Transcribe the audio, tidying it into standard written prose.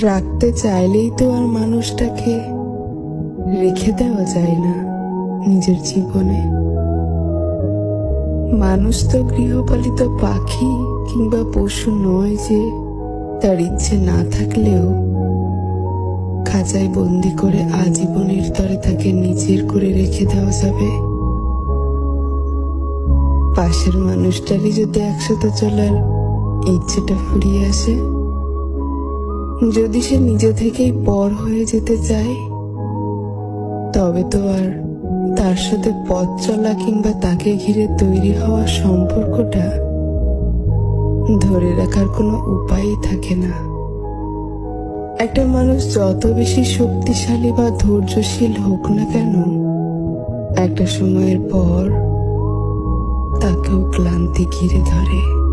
রাখতে চাইলেই তো আর মানুষটাকে রেখে দেওয়া যায় না নিজের জীবনে। মানুষ তো গৃহপালিত পাখি কিংবা পশু নয় যে তার ইচ্ছে না থাকলেও খাঁচায় বন্দি করে আজীবনের তরে তাকে নিজের করে রেখে দেওয়া যাবে। পাশের মানুষটারই যদি একসাথে চলার ইচ্ছেটা ফুরিয়ে আসে, যদি সে নিজে থেকেই পর হয়ে যেতে চায়, তবে তো আর তার সাথে পথ চলা কিংবা তাকে ঘিরে তৈরি হওয়া সম্পর্কটা ধরে রাখার কোনো উপায়ই থাকে না। একটা মানুষ যত বেশি শক্তিশালী বা ধৈর্যশীল হোক না কেন, একটা সময়ের পর তাকেও ক্লান্তি ঘিরে ধরে।